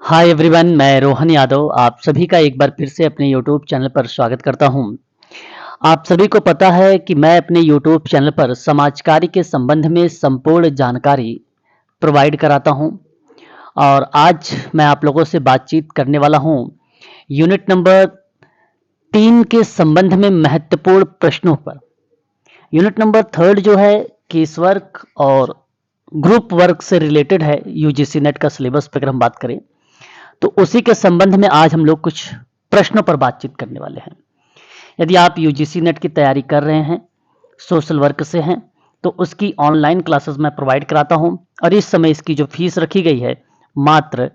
Hi everyone, मैं रोहन यादव आप सभी का एक बार फिर से अपने यूट्यूब चैनल पर स्वागत करता हूं। आप सभी को पता है कि मैं अपने यूट्यूब चैनल पर समाज कार्य के संबंध में संपूर्ण जानकारी प्रोवाइड कराता हूं और आज मैं आप लोगों से बातचीत करने वाला हूं यूनिट नंबर 3 के संबंध में महत्वपूर्ण प्रश्नों पर। यूनिट नंबर 3 जो है केस वर्क और ग्रुप वर्क से रिलेटेड है। यूजीसी नेट का सिलेबस पर अगर हम बात करें तो उसी के संबंध में आज हम लोग कुछ प्रश्नों पर बातचीत करने वाले हैं। यदि आप यूजीसी नेट की तैयारी कर रहे हैं, सोशल वर्क से हैं, तो उसकी ऑनलाइन क्लासेस मैं प्रोवाइड कराता हूं और इस समय इसकी जो फीस रखी गई है मात्र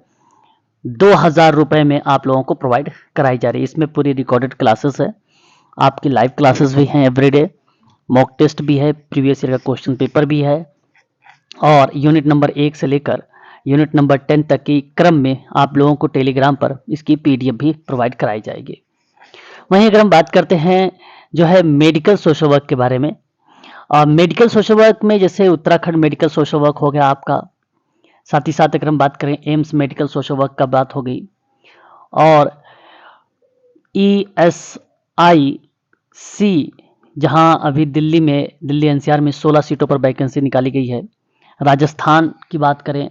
2000 रुपये में आप लोगों को प्रोवाइड कराई जा रही है। इसमें पूरी रिकॉर्डेड क्लासेस है, आपकी लाइव क्लासेस भी हैं एवरीडे, मॉक टेस्ट भी है, प्रीवियस ईयर का क्वेश्चन पेपर भी है और यूनिट नंबर 1 से लेकर यूनिट नंबर 10 तक की क्रम में आप लोगों को टेलीग्राम पर इसकी पीडीएफ भी प्रोवाइड कराई जाएगी। वहीं अगर हम बात करते हैं जो है मेडिकल सोशल वर्क के बारे में, मेडिकल सोशल वर्क में जैसे उत्तराखंड मेडिकल सोशल वर्क हो गया आपका, साथ ही साथ अगर हम बात करें एम्स मेडिकल सोशल वर्क का बात हो गई और ESIC जहां अभी दिल्ली एनसीआर में 16 सीटों पर वैकेंसी निकाली गई है। राजस्थान की बात करें,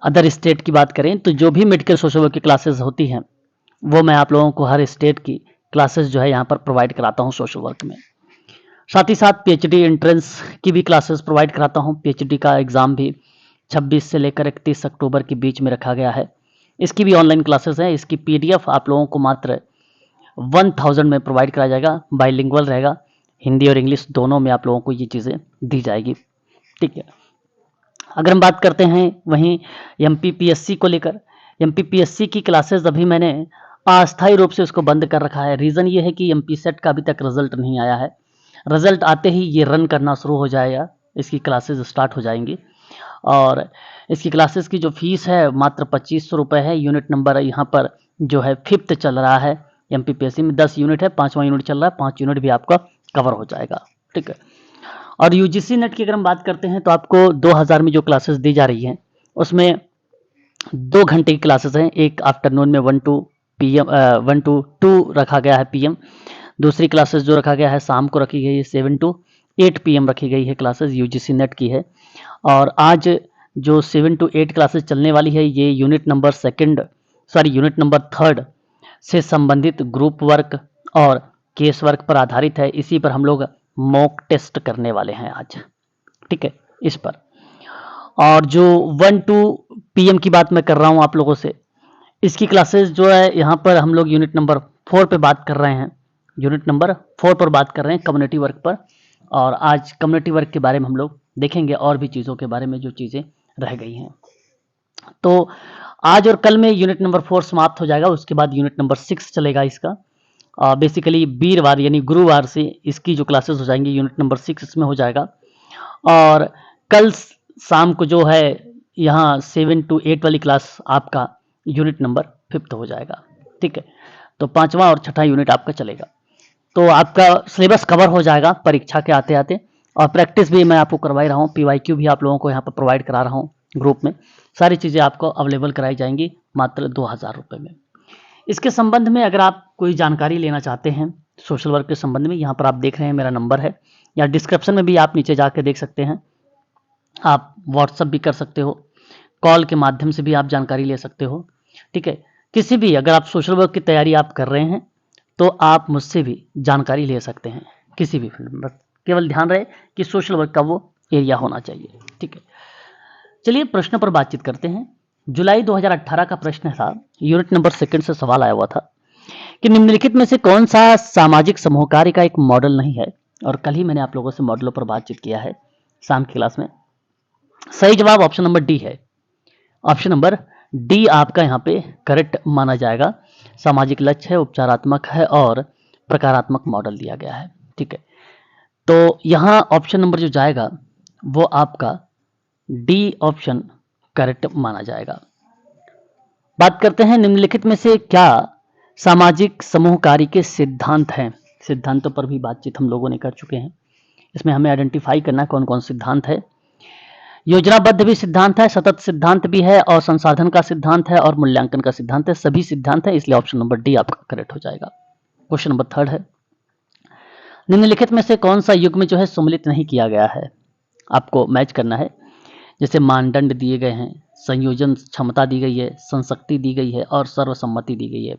अदर स्टेट की बात करें तो जो भी मेडिकल सोशल वर्क की क्लासेस होती हैं वो मैं आप लोगों को हर स्टेट की क्लासेस जो है यहाँ पर प्रोवाइड कराता हूँ सोशल वर्क में। साथ ही साथ पीएचडी एंट्रेंस की भी क्लासेस प्रोवाइड कराता हूँ। पीएचडी का एग्ज़ाम भी 26 से लेकर 31 अक्टूबर के बीच में रखा गया है। इसकी भी ऑनलाइन क्लासेस हैं। इसकी पीडीएफ आप लोगों को मात्र 1000 में प्रोवाइड कराया जाएगा। बाइलिंगुअल रहेगा, हिंदी और इंग्लिश दोनों में आप लोगों को ये चीज़ें दी जाएगी। ठीक है, अगर हम बात करते हैं वहीं एमपीपीएससी को लेकर, एमपीपीएससी की क्लासेस अभी मैंने अस्थायी रूप से उसको बंद कर रखा है। रीज़न ये है कि एमपी सेट का अभी तक रिजल्ट नहीं आया है। रिजल्ट आते ही ये रन करना शुरू हो जाएगा, इसकी क्लासेस स्टार्ट हो जाएंगी और इसकी क्लासेस की जो फीस है मात्र 2500 रुपये है। यूनिट नंबर यहाँ पर जो है 5th चल रहा है। एमपीपीएससी में 10 यूनिट है, 5वां यूनिट चल रहा है, 5 यूनिट भी आपका कवर हो जाएगा। ठीक है, और यूजीसी नेट की अगर हम बात करते हैं तो आपको 2000 में जो क्लासेस दी जा रही हैं उसमें 2 घंटे की क्लासेस हैं। एक आफ्टरनून में 1 टू पीएम 1 टू 2 रखा गया है पीएम। दूसरी क्लासेस जो रखा गया है शाम को रखी गई है 7 टू 8 पीएम रखी गई है, क्लासेस यूजीसी नेट की है। और आज जो 7 टू 8 क्लासेस चलने वाली है ये यूनिट नंबर 3 से संबंधित ग्रुप वर्क और केस वर्क पर आधारित है। इसी पर हम लोग मॉक टेस्ट करने वाले हैं आज। ठीक है, इस पर और जो 1 टू पीएम की बात मैं कर रहा हूं आप लोगों से, इसकी क्लासेस जो है यहाँ पर हम लोग यूनिट नंबर 4 पे बात कर रहे हैं। यूनिट नंबर 4 पर बात कर रहे हैं कम्युनिटी वर्क पर, और आज कम्युनिटी वर्क के बारे में हम लोग देखेंगे और भी चीज़ों के बारे में जो चीज़ें रह गई हैं। तो आज और कल में यूनिट नंबर 4 समाप्त हो जाएगा। उसके बाद यूनिट नंबर 6 चलेगा इसका। बेसिकली वीरवार यानी गुरुवार से इसकी जो क्लासेस हो जाएंगी यूनिट नंबर 6 इसमें हो जाएगा। और कल शाम को जो है यहाँ 7 टू 8 वाली क्लास आपका यूनिट नंबर 5 हो जाएगा। ठीक है, तो 5वां और 6ठा यूनिट आपका चलेगा। तो आपका सिलेबस कवर हो जाएगा परीक्षा के आते आते, और प्रैक्टिस भी मैं आपको करवाई रहा हूँ। पीवाईक्यू भी आप लोगों को यहाँ पर प्रोवाइड करा रहा हूँ ग्रुप में। सारी चीज़ें आपको अवेलेबल कराई जाएंगी मात्र 2000 रुपये में। इसके संबंध में अगर आप कोई जानकारी लेना चाहते हैं सोशल वर्क के संबंध में, यहाँ पर आप देख रहे हैं मेरा नंबर है, या डिस्क्रिप्शन में भी आप नीचे जाकर देख सकते हैं। आप व्हाट्सअप भी कर सकते हो, कॉल के माध्यम से भी आप जानकारी ले सकते हो। ठीक है, किसी भी अगर आप सोशल वर्क की तैयारी आप कर रहे हैं तो आप मुझसे भी जानकारी ले सकते हैं किसी भी फील्ड में। बस केवल ध्यान रहे कि सोशल वर्क का वो एरिया होना चाहिए। ठीक है, चलिए प्रश्न पर बातचीत करते हैं। जुलाई 2018 का प्रश्न था, यूनिट नंबर 2 से सवाल आया हुआ था कि निम्नलिखित में से कौन सा सामाजिक समूह कार्य का एक मॉडल नहीं है। और कल ही मैंने आप लोगों से मॉडलों पर बातचीत किया है शाम की क्लास में। सही जवाब ऑप्शन नंबर डी है। ऑप्शन नंबर डी आपका यहाँ पे करेक्ट माना जाएगा। सामाजिक लक्ष्य है, उपचारात्मक है और प्रकारात्मक मॉडल दिया गया है। ठीक है, तो यहाँ ऑप्शन नंबर जो जाएगा वो आपका डी ऑप्शन करेक्ट माना जाएगा। बात करते हैं निम्नलिखित में से क्या सामाजिक समूह कार्य के सिद्धांत हैं। सिद्धांतों पर भी बातचीत हम लोगों ने कर चुके हैं। इसमें हमें आइडेंटिफाई करना कौन कौन सिद्धांत है। योजनाबद्ध भी सिद्धांत है, सतत सिद्धांत भी है, और संसाधन का सिद्धांत है, और मूल्यांकन का सिद्धांत है। सभी सिद्धांत है, इसलिए ऑप्शन नंबर डी आपका करेक्ट हो जाएगा। क्वेश्चन नंबर थर्ड है, निम्नलिखित में से कौन सा युग्म जो है सम्मिलित नहीं किया गया है? आपको मैच करना है। जैसे मानदंड दिए गए हैं, संयोजन क्षमता दी गई है, संशक्ति दी गई है, और सर्वसम्मति दी गई है।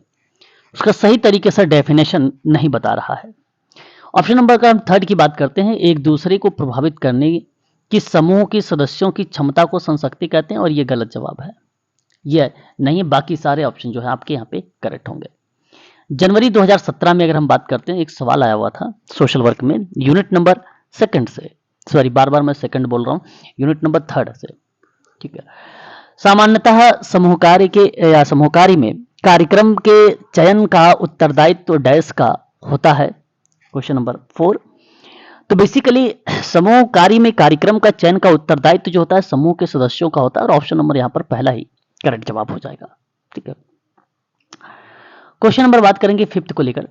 उसका सही तरीके से डेफिनेशन नहीं बता रहा है। ऑप्शन नंबर का हम थर्ड की बात करते हैं, एक दूसरे को प्रभावित करने की समूह की सदस्यों की क्षमता को संशक्ति कहते हैं, और ये गलत जवाब है, ये नहीं। बाकी सारे ऑप्शन जो है आपके यहाँ पे करेक्ट होंगे। जनवरी 2017 में अगर हम बात करते हैं, एक सवाल आया हुआ था सोशल वर्क में, यूनिट नंबर सेकंड से, सॉरी बार बार मैं सेकंड बोल रहा हूँ, यूनिट नंबर थर्ड से, ठीक है। सामान्यतः समूह कार्य के या समूह कार्य में कार्यक्रम के चयन का उत्तरदायित्व डैश का होता है? Question number 4। तो बेसिकली समूह कार्य में कार्यक्रम का चयन का उत्तरदायित्व जो होता है समूह के सदस्यों का होता है, और ऑप्शन नंबर यहाँ पर पहला ही करेक्ट जवाब हो जाएगा, ठीक है। क्वेश्चन नंबर बात करेंगे फिफ्थ को लेकर,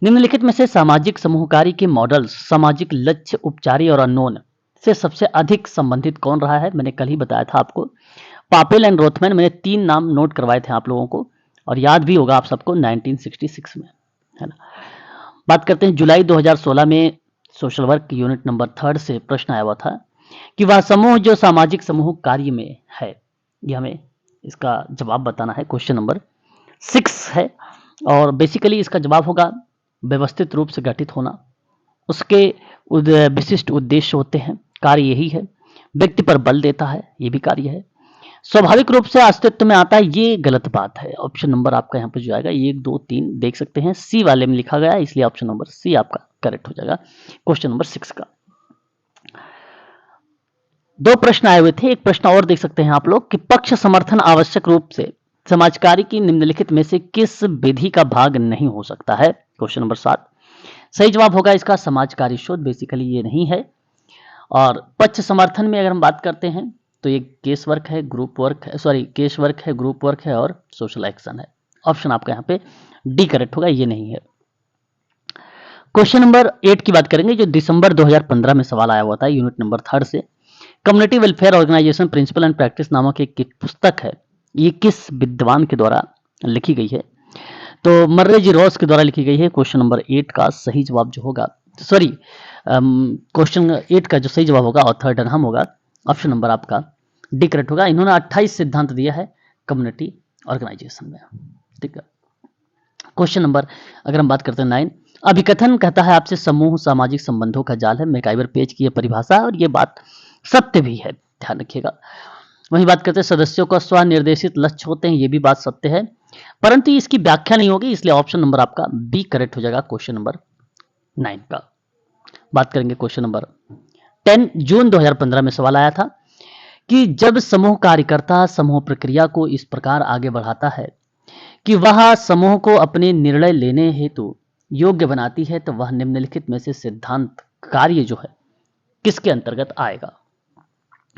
निम्नलिखित में से सामाजिक समूह कार्य के मॉडल्स सामाजिक लक्ष्य, उपचारी और अननोन से सबसे अधिक संबंधित कौन रहा है? मैंने कल ही बताया था आपको, पापेल एंड रोथमैन। मैंने 3 नाम नोट करवाए थे आप लोगों को, और याद भी होगा आप सबको 1966 में, है ना। बात करते हैं जुलाई 2016 में सोशल वर्क यूनिट नंबर 3 से प्रश्न आया हुआ था कि वह समूह जो सामाजिक समूह कार्य में है, ये हमें इसका जवाब बताना है। क्वेश्चन नंबर 6 है, और बेसिकली इसका जवाब होगा व्यवस्थित रूप से गठित होना, उसके विशिष्ट उद्देश्य होते हैं, कार्य यही है, व्यक्ति पर बल देता है, ये भी कार्य है, स्वाभाविक रूप से अस्तित्व में आता है, ये गलत बात है। ऑप्शन नंबर आपका यहाँ पे जो आएगा 1 2 3 देख सकते हैं, सी वाले में लिखा गया है, इसलिए ऑप्शन नंबर सी आपका करेक्ट हो जाएगा क्वेश्चन नंबर 6 का। 2 प्रश्न आए हुए थे, एक प्रश्न और देख सकते हैं आप लोग कि पक्ष समर्थन आवश्यक रूप से समाज कार्य की निम्नलिखित में से किस विधि का भाग नहीं हो सकता है? Question number 7। सही जवाब होगा इसका समाज कार्य शोध, बेसिकली ये नहीं है। और पक्ष समर्थन में अगर हम बात करते हैं तो ये केस वर्क है, ग्रुप वर्क है, सॉरी केस वर्क है, ग्रुप वर्क है, और सोशल एक्शन है। ऑप्शन आपका यहाँ पे डी करेक्ट होगा, ये नहीं है। क्वेश्चन नंबर 8 की बात करेंगे, जो दिसंबर 2015 में सवाल आया हुआ था यूनिट नंबर 3 से, community welfare organisation principle and practice नामक एक पुस्तक है, ये किस विद्वान के द्वारा लिखी गई है? तो मर्रे जी रॉस के द्वारा लिखी गई है। क्वेश्चन नंबर 8 का सही जवाब जो होगा, सॉरी क्वेश्चन 8 का जो सही जवाब होगा ऑथर डनहम होगा, ऑप्शन नंबर आपका डी करेक्ट होगा। इन्होंने 28 सिद्धांत दिया है कम्युनिटी ऑर्गेनाइजेशन में, ठीक है। क्वेश्चन नंबर अगर हम बात करते हैं 9, अभिकथन कहता है आपसे समूह सामाजिक संबंधों का जाल है, मैकाइवर पेज की यह परिभाषा है, और ये बात सत्य भी है, ध्यान रखिएगा। वही बात करते हैं सदस्यों का स्वनिर्देशित लक्ष्य होते हैं, ये भी बात सत्य है, परंतु इसकी व्याख्या नहीं होगी, इसलिए ऑप्शन नंबर आपका बी करेक्ट हो जाएगा क्वेश्चन नंबर 9 का। बात करेंगे क्वेश्चन नंबर 10, जून 2015 में सवाल आया था कि जब समूह कार्यकर्ता समूह प्रक्रिया को इस प्रकार आगे बढ़ाता है कि वह समूह को अपने निर्णय लेने हेतु योग्य बनाती है, तो वह निम्नलिखित में से सिद्धांत कार्य जो है किसके अंतर्गत आएगा?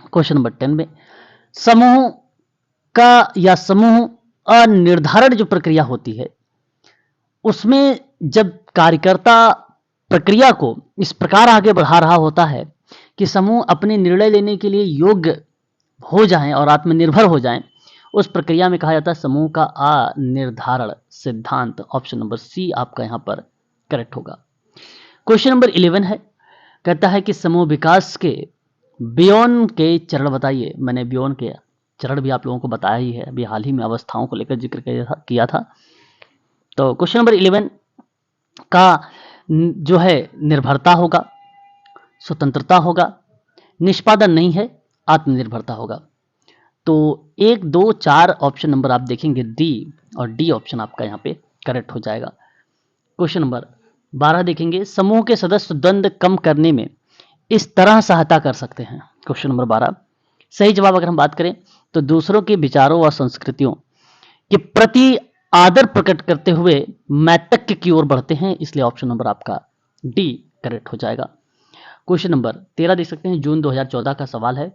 क्वेश्चन नंबर 10 में समूह का या समूह अनिर्धारण जो प्रक्रिया होती है, उसमें जब कार्यकर्ता प्रक्रिया को इस प्रकार आगे बढ़ा रहा होता है कि समूह अपने निर्णय लेने के लिए योग्य हो जाएं और आत्मनिर्भर हो जाएं, उस प्रक्रिया में कहा जाता है समूह का अनिर्धारण सिद्धांत। ऑप्शन नंबर सी आपका यहां पर करेक्ट होगा। क्वेश्चन नंबर 11 है, कहता है कि समूह विकास के बियॉन्ड के चरण बताइए। मैंने बियॉन्ड के चरण भी आप लोगों को बताया ही है, अभी हाल ही में अवस्थाओं को लेकर जिक्र किया था। तो क्वेश्चन नंबर 11 का जो है निर्भरता होगा, स्वतंत्रता होगा, निष्पादन नहीं है, आत्मनिर्भरता होगा। तो 1 2 4 ऑप्शन नंबर आप देखेंगे डी, और डी ऑप्शन आपका यहाँ पे करेक्ट हो जाएगा। क्वेश्चन नंबर 12 देखेंगे, समूह के सदस्य द्वंद्व कम करने में इस तरह सहायता कर सकते हैं। क्वेश्चन नंबर 12 सही जवाब अगर हम बात करें तो दूसरों के विचारों व संस्कृतियों के प्रति आदर प्रकट करते हुए मैत्तक्य की ओर बढ़ते हैं, इसलिए ऑप्शन नंबर आपका डी करेक्ट हो जाएगा। क्वेश्चन नंबर 13 देख सकते हैं, जून 2014 का सवाल है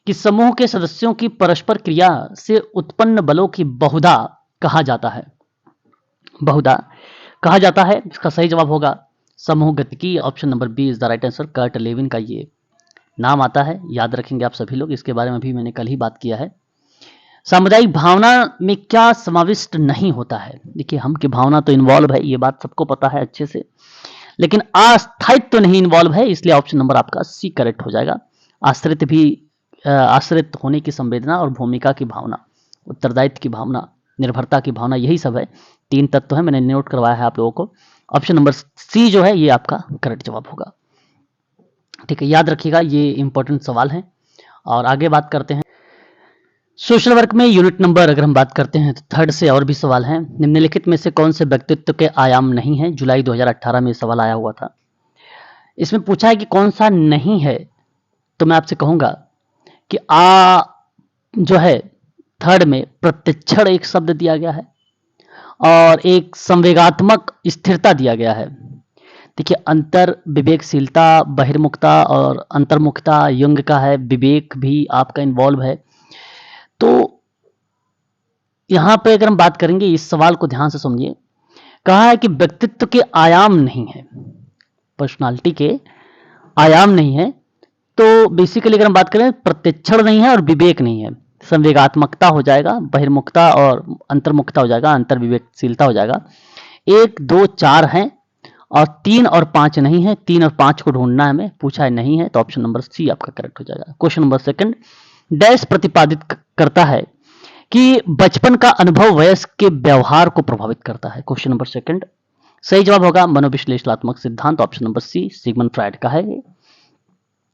कि समूह के सदस्यों की परस्पर क्रिया से उत्पन्न बलों की बहुधा कहा जाता है। बहुधा कहा जाता है, इसका सही जवाब होगा समूह गतिकी। Option number B is the right answer. Kurt Lewin का ये नाम आता है, याद रखेंगे आप सभी लोग, इसके बारे में भी मैंने कल ही बात किया है। सामुदायिक भावना में क्या समाविष्ट नहीं होता है? देखिए, हम की भावना तो इन्वॉल्व है, ये बात सबको पता है अच्छे से, लेकिन अस्थायित्व तो नहीं इन्वॉल्व है, इसलिए ऑप्शन नंबर आपका सी करेक्ट हो जाएगा। आश्रित भी, आश्रित होने की संवेदना और भूमिका की भावना, उत्तरदायित्व की भावना, निर्भरता की भावना, यही सब है। 3 तत्व है, मैंने नोट करवाया है आप लोगों को। ऑप्शन नंबर सी जो है ये आपका करेक्ट जवाब होगा। ठीक है, याद रखिएगा, ये इंपॉर्टेंट सवाल है। और आगे बात करते हैं सोशल वर्क में यूनिट नंबर अगर हम बात करते हैं तो 3rd से और भी सवाल हैं। निम्नलिखित में से कौन से व्यक्तित्व के आयाम नहीं है? जुलाई 2018 में सवाल आया हुआ था। इसमें पूछा है कि कौन सा नहीं है, तो मैं आपसे कहूंगा कि जो है 3rd में प्रत्यक्षण एक शब्द दिया गया है और एक संवेगात्मक स्थिरता दिया गया है। देखिए, अंतर विवेकशीलता, बहिर्मुखता और अंतर्मुखता युंग का है, विवेक भी आपका इन्वॉल्व है। तो यहां पे अगर हम बात करेंगे, इस सवाल को ध्यान से समझिए, कहा है कि व्यक्तित्व के आयाम नहीं है, पर्सनालिटी के आयाम नहीं है। तो बेसिकली अगर हम बात करें, प्रत्यक्षण नहीं है और विवेक नहीं है, संवेगात्मकता हो जाएगा, बहिर्मुखता और अंतर्मुखता हो जाएगा, अंतर विवेकशीलता हो जाएगा। 1, 2, 4 हैं और 3 और 5 नहीं है। 3 और 5 को ढूंढना है, हमें पूछा है नहीं है, तो ऑप्शन नंबर सी आपका करेक्ट हो जाएगा। क्वेश्चन नंबर 2, डैश प्रतिपादित करता है कि बचपन का अनुभव वयस्क के व्यवहार को प्रभावित करता है? क्वेश्चन नंबर 2 सही जवाब होगा मनोविश्लेषणात्मक सिद्धांत, option number C Sigmund Freud का है।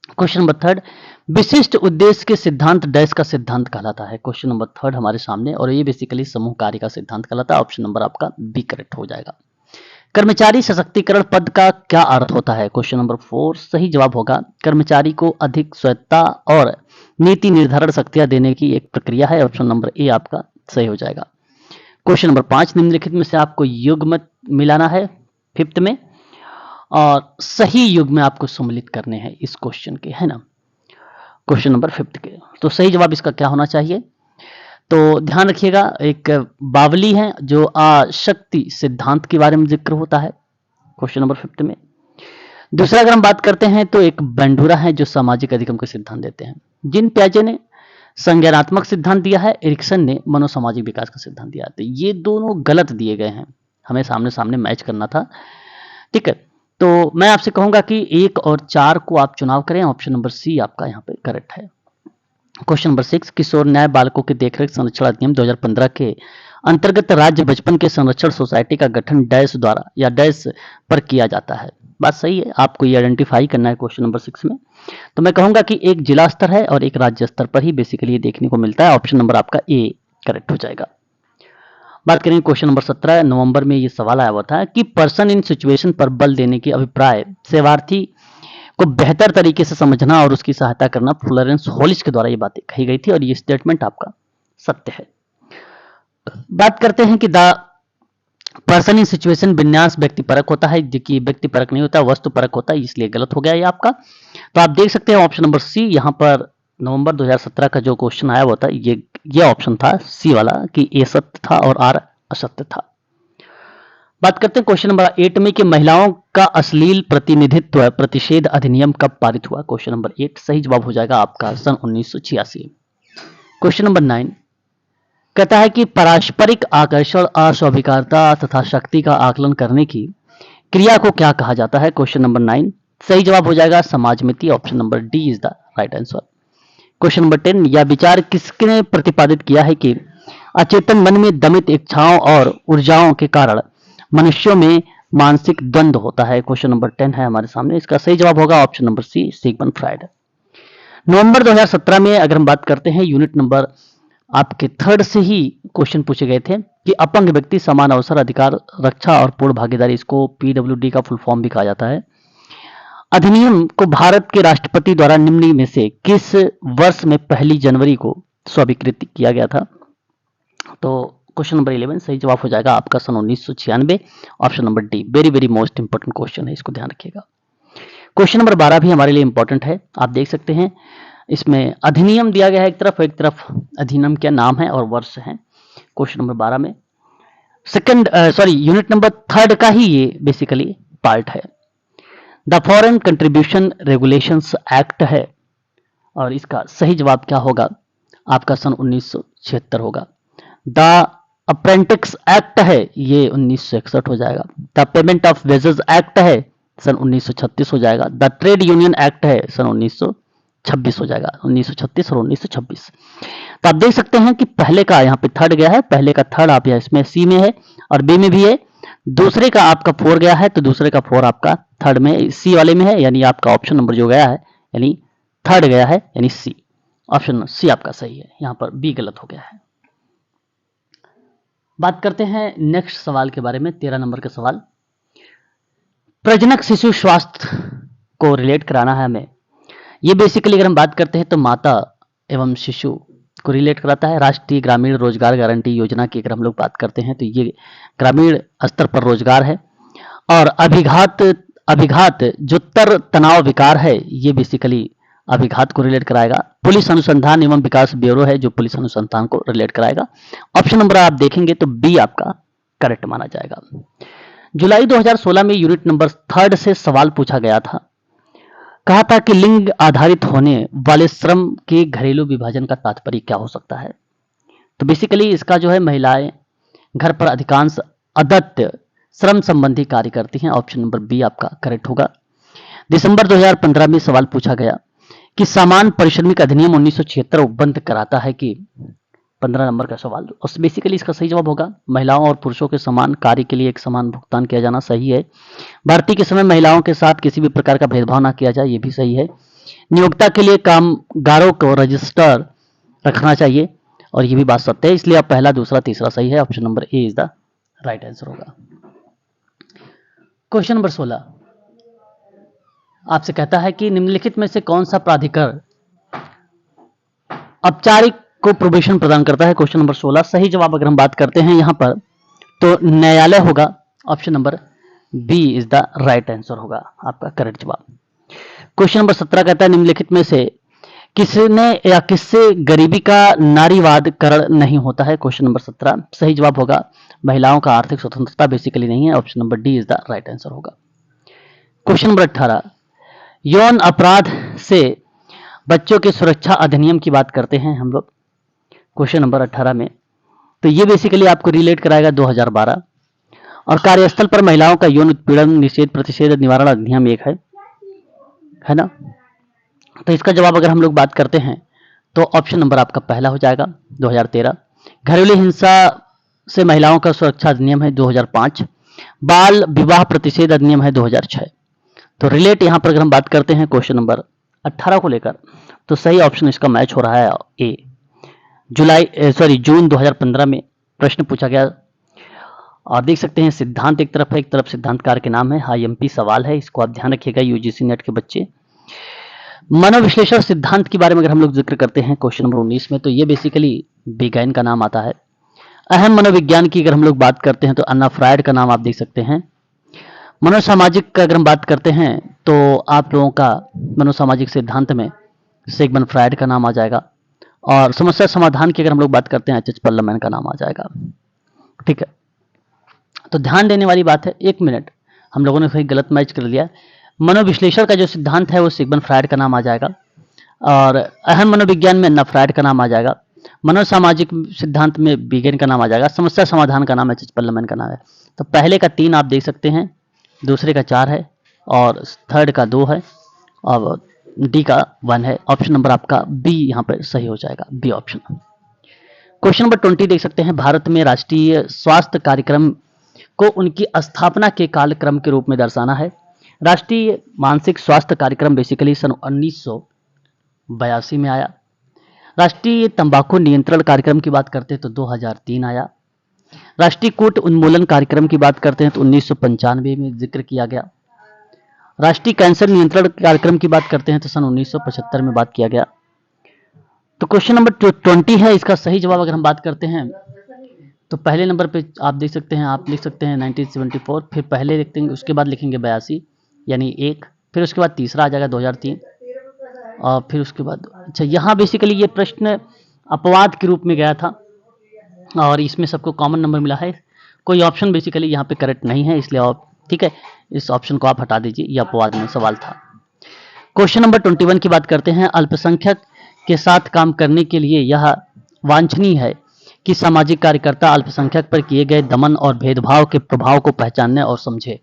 क्वेश्चन नंबर 3, विशिष्ट उद्देश्य के सिद्धांत डैश का सिद्धांत कहलाता है? क्वेश्चन नंबर 3 हमारे सामने, और ये बेसिकली समूह कार्य का सिद्धांत कहलाता है। ऑप्शन नंबर आपका बी करेक्ट हो जाएगा। कर्मचारी सशक्तिकरण पद का क्या अर्थ होता है? क्वेश्चन नंबर 4 सही जवाब होगा कर्मचारी को अधिक स्वायत्तता और नीति निर्धारण शक्तियां देने की एक प्रक्रिया है। ऑप्शन नंबर ए आपका सही हो जाएगा। क्वेश्चन नंबर 5, निम्नलिखित में से आपको युग्म मिलाना है 5th में, और सही युग में आपको सम्मिलित करने हैं इस क्वेश्चन के, है ना, क्वेश्चन नंबर 5th के। तो सही जवाब इसका क्या होना चाहिए? तो ध्यान रखिएगा, एक बावली है जो आशक्ति सिद्धांत के बारे में जिक्र होता है क्वेश्चन नंबर 5th में। दूसरा अगर हम बात करते हैं तो एक बंडूरा है जो सामाजिक अधिगम के सिद्धांत देते हैं। जिन प्याजे ने संज्ञानात्मक सिद्धांत दिया है, एरिक्सन ने मनोसामाजिक विकास का सिद्धांत दिया। तो ये दोनों गलत दिए गए हैं, हमें सामने सामने मैच करना था। ठीक है, तो मैं आपसे कहूंगा कि 1 और 4 को आप चुनाव करें। ऑप्शन नंबर सी आपका यहाँ पे करेक्ट है। क्वेश्चन नंबर 6, किशोर न्याय बालकों के देखरेख संरक्षण अधिनियम 2015 के अंतर्गत राज्य बचपन के संरक्षण सोसाइटी का गठन डैश द्वारा या डैश पर किया जाता है? बात सही है, आपको ये आइडेंटिफाई करना है क्वेश्चन नंबर 6 में। तो मैं कहूंगा कि एक जिला स्तर है और एक राज्य स्तर पर ही बेसिकली ये देखने को मिलता है। ऑप्शन नंबर आपका ए करेक्ट हो जाएगा। बात करेंगे क्वेश्चन नंबर 17, नवंबर में ये सवाल आया हुआ था कि पर्सन इन सिचुएशन पर बल देने के अभिप्राय सेवार्थी को बेहतर तरीके से समझना और उसकी सहायता करना, फ्लोरेंस होलिच के द्वारा ये बातें कही गई थी और ये स्टेटमेंट आपका सत्य है। बात करते हैं कि द पर्सन इन सिचुएशन विन्यास व्यक्ति परक होता है, देखिए व्यक्ति परक नहीं होता, वस्तु परक होता है, इसलिए गलत हो गया ये आपका। तो आप देख सकते हैं ऑप्शन नंबर सी, यहाँ पर नवंबर 2017 का जो क्वेश्चन आया हुआ था ये ऑप्शन था सी वाला कि ए सत्य था और आर असत्य था। बात करते हैं क्वेश्चन नंबर 8 में कि महिलाओं का अश्लील प्रतिनिधित्व प्रतिषेध अधिनियम कब पारित हुआ? क्वेश्चन नंबर 8 सही जवाब हो जाएगा आपका सन 1986। क्वेश्चन नंबर 9 कहता है कि पारस्परिक आकर्षण, अस्वाभिकारता तथा शक्ति का आकलन करने की क्रिया को क्या कहा जाता है? क्वेश्चन नंबर 9 सही जवाब हो जाएगा समाजमिति। Option number D is the right answer. Question number 10, यह विचार किसने प्रतिपादित किया है कि अचेतन मन में दमित इच्छाओं और ऊर्जाओं के कारण मनुष्यों में मानसिक द्वंद्व होता है? क्वेश्चन नंबर 10 है हमारे सामने, इसका सही जवाब होगा option number C Sigmund Freud. नवंबर 2017 में अगर हम बात करते हैं यूनिट नंबर आपके 3rd से ही क्वेश्चन पूछे गए थे कि अपंग व्यक्ति समान अवसर अधिकार रक्षा और पूर्ण भागीदारी, इसको पीडब्ल्यूडी का फुल फॉर्म भी कहा जाता है, अधिनियम को भारत के राष्ट्रपति द्वारा निम्न में से किस वर्ष में 1 जनवरी को स्वीकृत किया गया था? तो क्वेश्चन नंबर 11 सही जवाब हो जाएगा आपका सन 1996। Option number D very very most important question है, इसको ध्यान रखिएगा। क्वेश्चन नंबर 12 भी हमारे लिए इंपॉर्टेंट है, आप देख सकते हैं इसमें अधिनियम दिया गया है एक तरफ अधिनियम क्या नाम है और वर्ष है। क्वेश्चन नंबर 12 में यूनिट नंबर 3rd का ही ये बेसिकली पार्ट है। The foreign contribution regulations act है और इसका सही जवाब क्या होगा आपका सन 1976 होगा। द अप्रेंटिस एक्ट है ये 1961 हो जाएगा। The payment of wages act है सन 1936 हो जाएगा। द ट्रेड यूनियन एक्ट है सन 1926 हो जाएगा। 1936 और 1926। तो आप देख सकते हैं कि पहले का यहाँ पे थर्ड गया है, पहले का थर्ड आप यहाँ इसमें सी में है और बी में भी है। दूसरे का आपका 4 गया है तो दूसरे का 4 आपका थर्ड में सी वाले में है, यानी आपका ऑप्शन नंबर जो गया है यानी थर्ड गया है यानी सी। ऑप्शन सी आपका सही है, यहाँ पर बी गलत हो गया है। बात करते हैं नेक्स्ट सवाल के बारे में, 13 नंबर का सवाल। प्रजनक शिशु स्वास्थ्य को रिलेट कराना है हमें। ये बेसिकली अगर हम बात करते हैं तो माता एवं शिशु को रिलेट कराता है। राष्ट्रीय ग्रामीण रोजगार गारंटी योजना की अगर हम लोग बात करते हैं तो ये ग्रामीण स्तर पर रोजगार है। और अभिघात जो तनाव विकार है ये बेसिकली अभिघात को रिलेट कराएगा। पुलिस अनुसंधान एवं विकास ब्यूरो है जो पुलिस अनुसंधान को रिलेट कराएगा। ऑप्शन नंबर आप देखेंगे तो बी आपका करेक्ट माना जाएगा। जुलाई 2016 में यूनिट नंबर 3 से सवाल पूछा गया था। कहा था कि लिंग आधारित होने वाले श्रम के घरेलू विभाजन का तात्पर्य क्या हो सकता है। तो बेसिकली इसका जो है महिलाएं घर पर अधिकांश अदत्य श्रम संबंधी कार्य करती हैं। ऑप्शन नंबर बी आपका करेक्ट होगा। दिसंबर 2015 में सवाल पूछा गया कि समान पारिश्रमिक अधिनियम 1976 उपबंध कराता है कि 15 नंबर का सवाल। और बेसिकली इसका सही जवाब होगा महिलाओं और पुरुषों के समान कार्य के लिए एक समान भुगतान किया जाना सही है। भर्ती के समय महिलाओं के साथ किसी भी प्रकार का भेदभाव ना किया जाए ये भी सही है। नियोक्ता के लिए कामगारों को रजिस्टर रखना चाहिए और ये भी बात सत्य है, इसलिए अब पहला दूसरा तीसरा सही है। Option number A is the right answer होगा। क्वेश्चन नंबर 16 आपसे कहता है कि निम्नलिखित में से कौन सा प्राधिकरण औपचारिक को प्रोबेशन प्रदान करता है। क्वेश्चन नंबर 16 सही जवाब अगर हम बात करते हैं यहां पर तो न्यायालय होगा। Option number B is the right answer होगा आपका करेक्ट जवाब। क्वेश्चन नंबर 17 कहता है निम्नलिखित में से किसने या किससे गरीबी का नारीवादकरण नहीं होता है। क्वेश्चन नंबर 17 सही जवाब होगा महिलाओं का आर्थिक स्वतंत्रता बेसिकली नहीं है। Option number D is the right answer होगा। क्वेश्चन नंबर 18 यौन अपराध से बच्चों की सुरक्षा अधिनियम की बात करते हैं हम लोग क्वेश्चन नंबर 18 में। तो ये बेसिकली आपको रिलेट कराएगा 2012 और कार्यस्थल पर महिलाओं का यौन उत्पीड़न निषेध प्रतिषेध निवारण अधिनियम एक है ना। तो इसका जवाब अगर हम लोग बात करते हैं तो ऑप्शन नंबर आपका पहला हो जाएगा 2013। घरेलू हिंसा से महिलाओं का सुरक्षा अधिनियम है 2005। बाल विवाह प्रतिषेध अधिनियम है 2006। तो रिलेट यहां पर अगर हम बात करते हैं क्वेश्चन नंबर 18 को लेकर तो सही ऑप्शन इसका मैच हो रहा है ए। जून 2015 में प्रश्न पूछा गया और देख सकते हैं सिद्धांत एक तरफ है, एक तरफ सिद्धांतकार के नाम है। IMP सवाल है, इसको आप ध्यान रखिएगा UGC नेट के बच्चे। मनोविश्लेषण सिद्धांत के बारे में अगर हम लोग जिक्र करते हैं क्वेश्चन नंबर 19 में तो ये बेसिकली विगैन का नाम आता है। अहम मनोविज्ञान की अगर हम लोग बात करते हैं तो अन्ना फ्रायड का नाम आप देख सकते हैं। मनोसामाजिक का अगर हम बात करते हैं तो आप लोगों का मनोसामाजिक सिद्धांत में सिगमंड फ्रायड का नाम आ जाएगा। और समस्या समाधान की अगर हम लोग बात करते हैं एच पल्लमैन का नाम आ जाएगा। ठीक है, तो ध्यान देने वाली बात है। 1 मिनट, हम लोगों ने सही गलत मैच कर लिया। मनोविश्लेषण का जो सिद्धांत है वो सिगमंड फ्रायड का नाम आ जाएगा और अहम मनोविज्ञान में अन्ना फ्रायड का नाम आ जाएगा। मनोसामाजिक सिद्धांत में विगेन का नाम आ जाएगा। समस्या समाधान का नाम एच पल्लमैन का नाम है। तो पहले का 3 आप देख सकते हैं, दूसरे का 4 है और थर्ड का 2 है और डी का 1 है। ऑप्शन नंबर आपका बी यहाँ पर सही हो जाएगा, बी ऑप्शन। क्वेश्चन नंबर 20 देख सकते हैं भारत में राष्ट्रीय स्वास्थ्य कार्यक्रम को उनकी स्थापना के कालक्रम के रूप में दर्शाना है। राष्ट्रीय मानसिक स्वास्थ्य कार्यक्रम बेसिकली सन 1982 में आया। राष्ट्रीय तंबाकू नियंत्रण कार्यक्रम की बात करते हैं तो 2003 आया। राष्ट्रीय कूट उन्मूलन कार्यक्रम की बात करते हैं तो 1995 में जिक्र किया गया। राष्ट्रीय कैंसर नियंत्रण कार्यक्रम की बात करते हैं तो सन 1975 में बात किया गया। तो क्वेश्चन नंबर 20 है, इसका सही जवाब अगर हम बात करते हैं तो पहले नंबर पे आप देख सकते हैं, आप लिख सकते हैं 1974, फिर पहले लिखते हैं, उसके बाद लिखेंगे 82 यानी 1, फिर उसके बाद तीसरा आ जाएगा 2003 और फिर उसके बाद अच्छा यहाँ बेसिकली ये प्रश्न अपवाद के रूप में गया था और इसमें सबको कॉमन नंबर मिला है। कोई ऑप्शन बेसिकली यहाँ पे करेक्ट नहीं है, इसलिए आप ठीक है इस ऑप्शन को आप हटा दीजिए, यह अपवाद में सवाल था। क्वेश्चन नंबर 21 की बात करते हैं। अल्पसंख्यक के साथ काम करने के लिए यह वांछनीय है कि सामाजिक कार्यकर्ता अल्पसंख्यक पर किए गए दमन और भेदभाव के प्रभाव को पहचानने और समझे।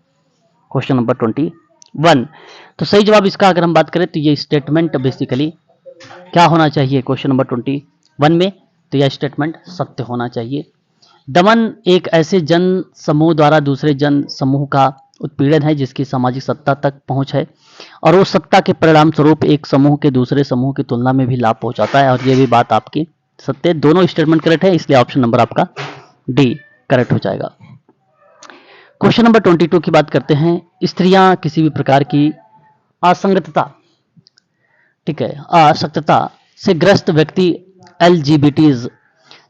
Question number 21। तो सही जवाब इसका अगर हम बात करें तो ये स्टेटमेंट बेसिकली क्या होना चाहिए क्वेश्चन नंबर 21 में, तो यह स्टेटमेंट सत्य होना चाहिए। दमन एक ऐसे जन समूह द्वारा दूसरे जन समूह का उत्पीड़न है जिसकी सामाजिक सत्ता तक पहुंच है और उस सत्ता के परिणाम स्वरूप एक समूह के दूसरे समूह की तुलना में भी लाभ पहुंचाता है, और यह भी बात आपकी सत्य, दोनों स्टेटमेंट करेक्ट है, इसलिए ऑप्शन नंबर आपका डी करेक्ट हो जाएगा। क्वेश्चन नंबर 22 की बात करते हैं। स्त्रियां किसी भी प्रकार की असंगतता, ठीक है, अशक्तता से ग्रस्त व्यक्ति एलजीबीटीज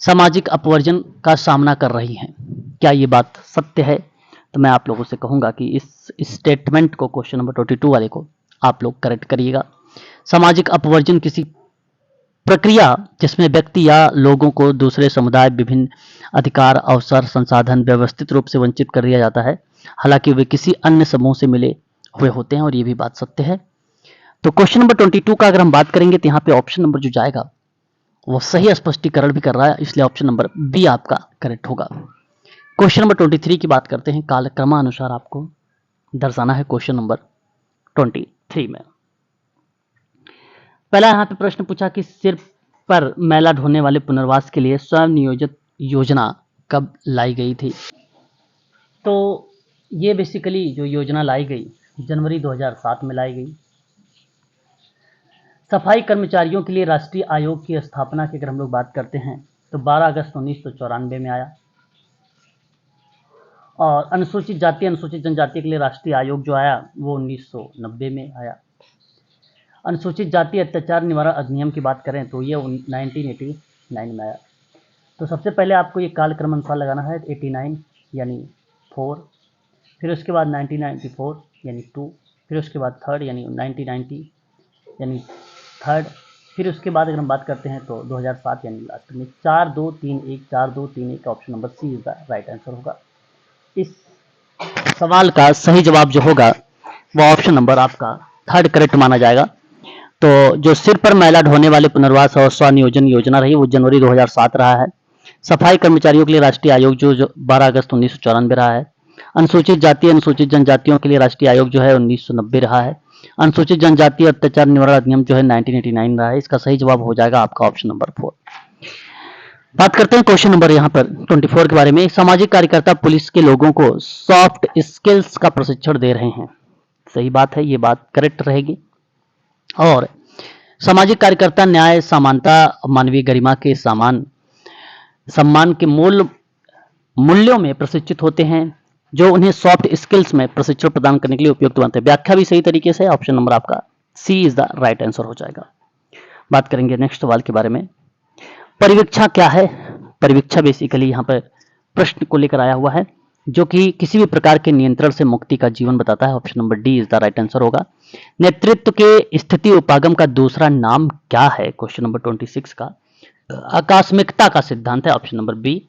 सामाजिक अपवर्जन का सामना कर रही हैं, क्या ये बात सत्य है? तो मैं आप लोगों से कहूंगा कि इस स्टेटमेंट को, क्वेश्चन नंबर 22 वाले को आप लोग करेक्ट करिएगा। सामाजिक अपवर्जन किसी प्रक्रिया जिसमें व्यक्ति या लोगों को दूसरे समुदाय, विभिन्न अधिकार, अवसर, संसाधन व्यवस्थित रूप से वंचित कर दिया जाता है, हालांकि वे किसी अन्य समूह से मिले हुए होते हैं, और ये भी बात सत्य है। तो क्वेश्चन नंबर 22 का अगर हम बात करेंगे तो यहाँ पे ऑप्शन नंबर जो जाएगा वो सही स्पष्टीकरण भी कर रहा है, इसलिए ऑप्शन नंबर बी आपका करेक्ट होगा। क्वेश्चन नंबर 23 की बात करते हैं। कालक्रमानुसार आपको दर्शाना है क्वेश्चन नंबर 23 में। पहला यहाँ पे प्रश्न पूछा कि सिर पर मैला ढोने वाले पुनर्वास के लिए स्वयं नियोजित योजना कब लाई गई थी? तो ये बेसिकली जो योजना लाई गई जनवरी 2007 में लाई गई। सफाई कर्मचारियों के लिए राष्ट्रीय आयोग की स्थापना की अगर हम लोग बात करते हैं तो 12 अगस्त 1994 में आया, और अनुसूचित जाति अनुसूचित जनजाति के लिए राष्ट्रीय आयोग जो आया वो 1990 में आया। अनुसूचित जाति अत्याचार निवारण अधिनियम की बात करें तो ये 1989 में आया। तो सबसे पहले आपको ये कालक्रम अनुसार लगाना है, 89 यानी 4, फिर उसके बाद 1994 यानी 2, फिर उसके बाद थर्ड यानी 1990 यानी थर्ड, फिर उसके बाद अगर हम बात करते हैं तो 2007 यानी लास्ट में 4 2 3 1 4 2 3 1 option number C is the right answer होगा। इस सवाल का सही जवाब जो होगा वो ऑप्शन नंबर आपका थर्ड करेक्ट माना जाएगा। तो जो सिर पर मैला ढोने वाले पुनर्वास और स्वनियोजन योजना रही वो जनवरी 2007 रहा है। सफाई कर्मचारियों के लिए राष्ट्रीय आयोग जो 12 अगस्त 1994 रहा है। अनुसूचित जाति अनुसूचित जनजातियों के लिए राष्ट्रीय आयोग जो है 1990 रहा है। अनुसूचित जनजाति अत्याचार निवारण अधिनियम जो है 1989 रहा है। इसका सही जवाब हो जाएगा आपका ऑप्शन नंबर 4। बात करते हैं क्वेश्चन नंबर यहाँ पर 24 के बारे में। सामाजिक कार्यकर्ता पुलिस के लोगों को सॉफ्ट स्किल्स का प्रशिक्षण दे रहे हैं, सही बात है, ये बात करेक्ट रहेगी। और सामाजिक कार्यकर्ता न्याय, समानता, मानवीय गरिमा के सम्मान के मूल्यों में प्रशिक्षित होते हैं जो उन्हें सॉफ्ट स्किल्स में प्रशिक्षण प्रदान करने के लिए उपयुक्त बनते हैं। व्याख्या भी सही तरीके से ऑप्शन नंबर आपका सी इज द राइट आंसर हो जाएगा। बात करेंगे नेक्स्ट सवाल के बारे में। परिवीक्षा क्या है? परिवीक्षा बेसिकली यहाँ पर प्रश्न को लेकर आया हुआ है जो कि किसी भी प्रकार के नियंत्रण से मुक्ति का जीवन बताता है। Option number D is the right answer होगा। नेतृत्व के स्थिति उपागम का दूसरा नाम क्या है? क्वेश्चन नंबर 26 का आकस्मिकता का सिद्धांत है, ऑप्शन नंबर बी।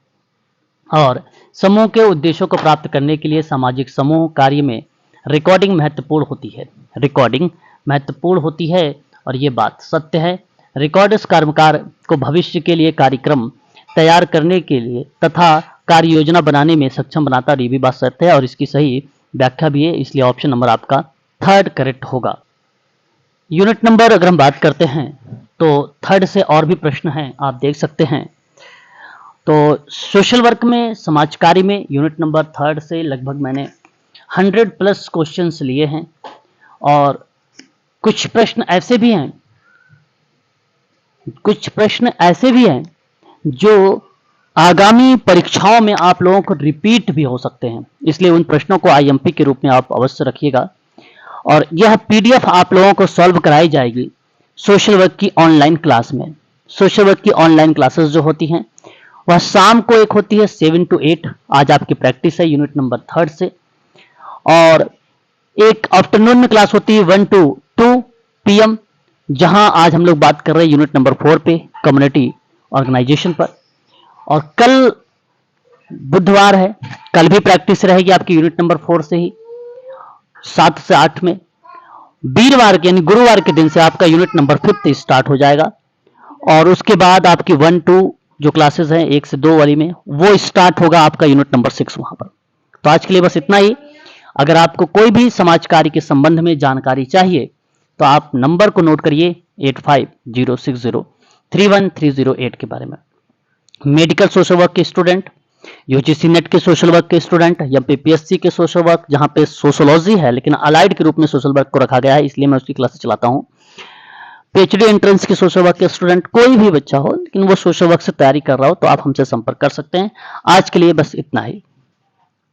और समूह के उद्देश्यों को प्राप्त करने के लिए सामाजिक समूह कार्य में रिकॉर्डिंग महत्वपूर्ण होती है। रिकॉर्डिंग महत्वपूर्ण होती है और ये बात सत्य है। रिकॉर्डर्स कर्मकार को भविष्य के लिए कार्यक्रम तैयार करने के लिए तथा कार्य योजना बनाने में सक्षम बनाता है, ये भी बात सत्य है और इसकी सही व्याख्या भी है, इसलिए ऑप्शन नंबर आपका थर्ड करेक्ट होगा। यूनिट नंबर अगर हम बात करते हैं तो थर्ड से और भी प्रश्न हैं, आप देख सकते हैं। तो सोशल वर्क में, समाज कार्य में यूनिट नंबर थर्ड से लगभग मैंने 100+ क्वेश्चंस लिए हैं और कुछ प्रश्न ऐसे भी हैं जो आगामी परीक्षाओं में आप लोगों को रिपीट भी हो सकते हैं, इसलिए उन प्रश्नों को आईएमपी के रूप में आप अवश्य रखिएगा। और यह पीडीएफ आप लोगों को सॉल्व कराई जाएगी सोशल वर्क की ऑनलाइन क्लास में। सोशल वर्क की ऑनलाइन क्लासेस जो होती हैं वह शाम को एक होती है 7 to 8, आज आपकी प्रैक्टिस है यूनिट नंबर थर्ड से, और एक आफ्टरनून में क्लास होती है 1 to 2 PM, जहां आज हम लोग बात कर रहे हैं यूनिट नंबर 4 पे, कम्युनिटी ऑर्गेनाइजेशन पर। और कल बुधवार है, कल भी प्रैक्टिस रहेगी आपकी यूनिट नंबर 4 से ही 7 से 8 में। वीरवार के यानी गुरुवार के दिन से आपका यूनिट नंबर 5 स्टार्ट हो जाएगा और उसके बाद आपकी 1-2 जो क्लासेस हैं 1 से 2 वाली में वो स्टार्ट होगा आपका यूनिट नंबर 6 वहां पर। तो आज के लिए बस इतना ही। अगर आपको कोई भी समाज कार्य के संबंध में जानकारी चाहिए तो आप नंबर को नोट करिए 8506031308 के बारे में। मेडिकल सोशल वर्क के स्टूडेंट, यूजीसी नेट के सोशल वर्क के स्टूडेंट या पीपीएससी के सोशल वर्क जहां पे सोशोलॉजी है लेकिन अलाइड के रूप में सोशल वर्क को रखा गया है इसलिए मैं उसकी क्लासेस चलाता हूं। पीएचडी एंट्रेंस के सोशल वर्क के स्टूडेंट कोई भी बच्चा हो लेकिन वो सोशल वर्क से तैयारी कर रहा हो तो आप हमसे संपर्क कर सकते हैं। आज के लिए बस इतना ही।